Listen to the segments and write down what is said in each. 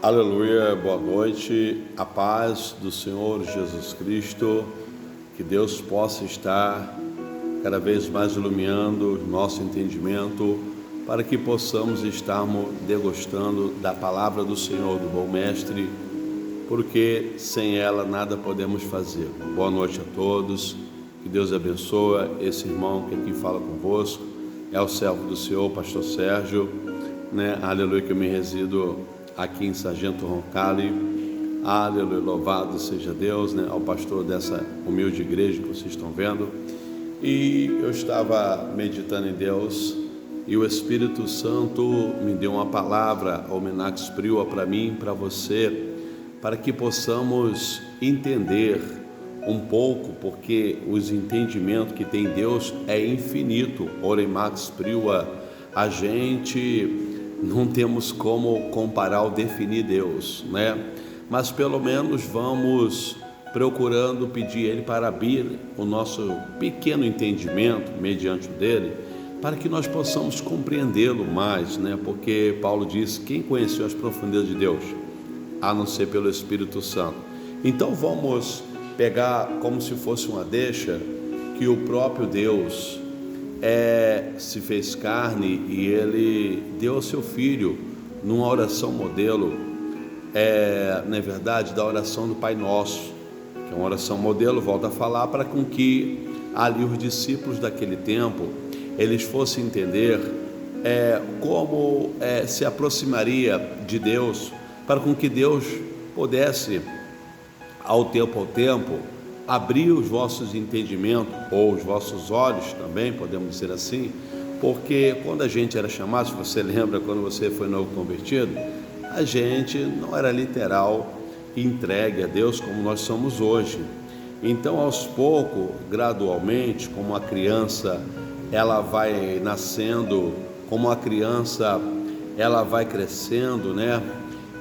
Aleluia, boa noite, a paz do Senhor Jesus Cristo, que Deus possa estar cada vez mais iluminando nosso entendimento, para que possamos estarmos degustando da palavra do Senhor, do bom mestre, porque sem ela nada podemos fazer. Boa noite a todos, que Deus abençoe esse irmão que aqui fala convosco, é o servo do Senhor, pastor Sérgio, aleluia, que eu me resido aqui em Sargento Roncalli, aleluia, louvado seja Deus, ao pastor dessa humilde igreja que vocês estão vendo. E eu estava meditando em Deus e o Espírito Santo me deu uma palavra, Almenax Priua, para mim, para você, para que possamos entender um pouco, porque os entendimentos que tem Deus é infinito. Oremax Priua, a gente não temos como comparar ou definir Deus, mas pelo menos vamos procurando pedir Ele para abrir o nosso pequeno entendimento mediante o dele, para que nós possamos compreendê-lo mais, porque Paulo diz: quem conheceu as profundezas de Deus, a não ser pelo Espírito Santo. Então vamos pegar como se fosse uma deixa, que o próprio Deus se fez carne e Ele deu ao seu Filho numa oração modelo, na verdade, da oração do Pai Nosso, que é uma oração modelo, volta a falar, para com que ali os discípulos daquele tempo, eles fossem entender como se aproximaria de Deus, para com que Deus pudesse, ao tempo, abrir os vossos entendimentos, ou os vossos olhos também, podemos dizer assim, porque quando a gente era chamado, se você lembra, quando você foi novo convertido, a gente não era literal entregue a Deus como nós somos hoje. Então, aos poucos, gradualmente, como a criança ela vai nascendo, como a criança ela vai crescendo,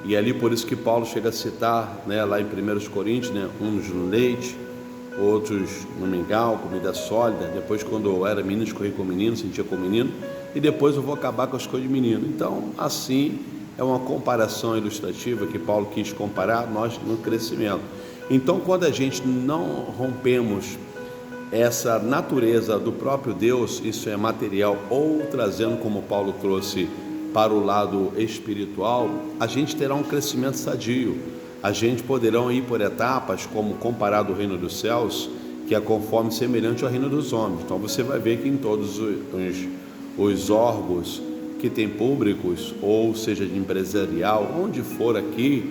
e ali por isso que Paulo chega a citar, lá em 1 Coríntios, uns no leite, outros no mingau, comida sólida. Depois, quando eu era menino, escorri com menino, sentia com menino, e depois eu vou acabar com as coisas de menino. Então, assim, é uma comparação ilustrativa que Paulo quis comparar nós no crescimento. Então, quando a gente não rompemos essa natureza do próprio Deus, isso é material, ou trazendo, como Paulo trouxe, para o lado espiritual, a gente terá um crescimento sadio. A gente poderá ir por etapas, como comparado ao reino dos céus, que é conforme semelhante ao reino dos homens. Então você vai ver que em todos os órgãos que tem públicos, ou seja, de empresarial, onde for aqui,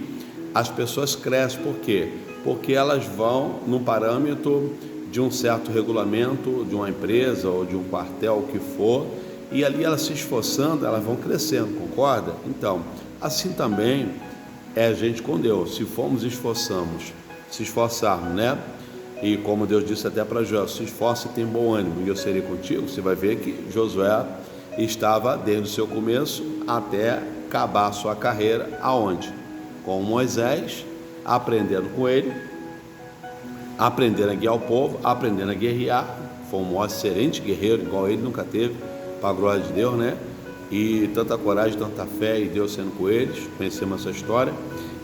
as pessoas crescem. Por quê? Porque elas vão no parâmetro de um certo regulamento, de uma empresa ou de um quartel, o que for, e ali elas se esforçando, elas vão crescendo, concorda? Então, assim também é a gente com Deus. Se formos se esforçarmos, e como Deus disse até para Josué: se esforce e tem bom ânimo, e eu serei contigo. Você vai ver que Josué estava desde o seu começo até acabar a sua carreira, aonde? Com Moisés, aprendendo com ele, aprendendo a guiar o povo, aprendendo a guerrear. Foi um maior excelente guerreiro, igual ele nunca teve, para a glória de Deus, e tanta coragem, tanta fé, e Deus sendo com eles. Conhecemos essa história.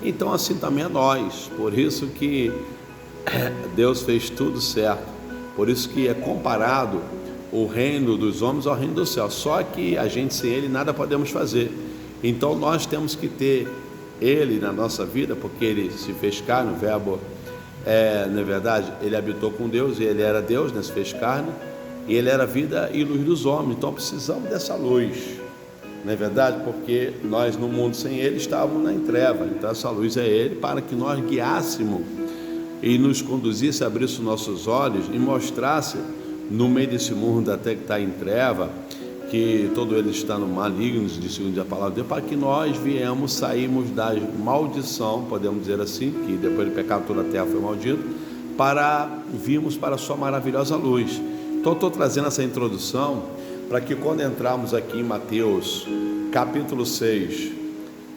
Então assim também é nós. Por isso que Deus fez tudo certo. Por isso que é comparado o reino dos homens ao reino do céu. Só que a gente, sem Ele, nada podemos fazer. Então nós temos que ter Ele na nossa vida, porque Ele se fez carne, o verbo, na verdade, Ele habitou com Deus, e Ele era Deus, se fez carne, e Ele era a vida e luz dos homens. Então precisamos dessa luz, não é verdade? Porque nós, no mundo sem Ele, estávamos em treva. Então essa luz é Ele, para que nós guiássemos e nos conduzisse, abrisse os nossos olhos e mostrasse no meio desse mundo até que está em treva, que todo ele está no maligno, de segundo a palavra de Deus, para que nós saímos da maldição, podemos dizer assim, que depois do pecado toda a terra foi maldita, para virmos para a sua maravilhosa luz. Então estou trazendo essa introdução para que quando entrarmos aqui em Mateus capítulo 6,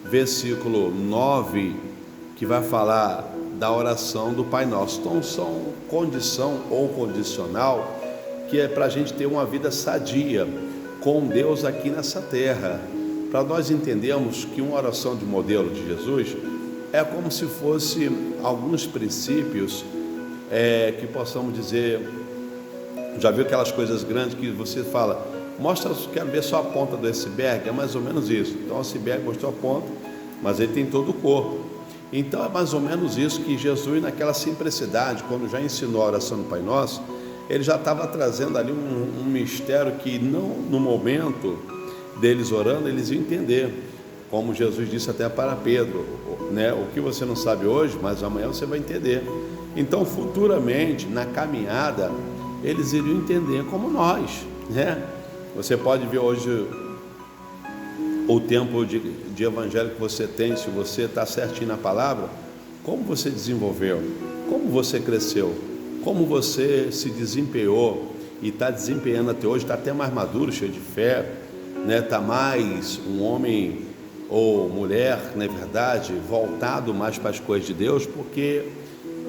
versículo 9, que vai falar da oração do Pai Nosso. Então são condição ou condicional, que é para a gente ter uma vida sadia com Deus aqui nessa terra. para nós entendermos que uma oração de modelo de Jesus é como se fosse alguns princípios que possamos dizer. Já viu aquelas coisas grandes que você fala, mostra, quero ver só a ponta do iceberg? É mais ou menos isso. Então o iceberg mostrou a ponta, mas ele tem todo o corpo. Então é mais ou menos isso que Jesus, naquela simplicidade, quando já ensinou a oração do Pai Nosso, ele já estava trazendo ali um mistério que não, no momento deles orando, eles iam entender, como Jesus disse até para Pedro, né? O que você não sabe hoje, mas amanhã você vai entender. Então futuramente, na caminhada, eles iriam entender como nós, né? Você pode ver hoje o tempo de evangelho que você tem, se você está certinho na palavra, como você desenvolveu, como você cresceu, como você se desempenhou e está desempenhando até hoje, está até mais maduro, cheio de fé, né? Está mais um homem ou mulher, na verdade, voltado mais para as coisas de Deus, porque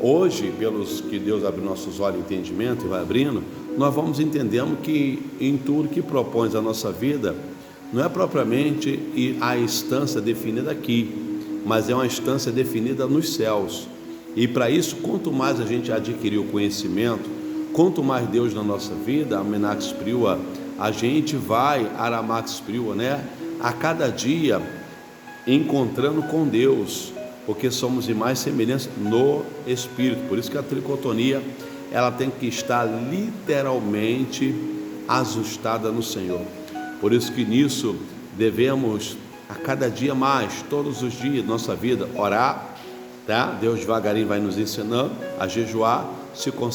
hoje, pelos que Deus abre nossos olhos e entendimento e vai abrindo, nós vamos entendendo que em tudo que propõe a nossa vida, não é propriamente a instância definida aqui, mas é uma instância definida nos céus. E para isso, quanto mais a gente adquirir o conhecimento, quanto mais Deus na nossa vida, Amenax Priua, a gente vai, Aramax Priua, né? A cada dia encontrando com Deus, porque somos em mais semelhança no Espírito. Por isso que a tricotonia, ela tem que estar literalmente ajustada no Senhor. Por isso que nisso devemos a cada dia mais, todos os dias da nossa vida, orar, tá? Deus devagarinho vai nos ensinando a jejuar, se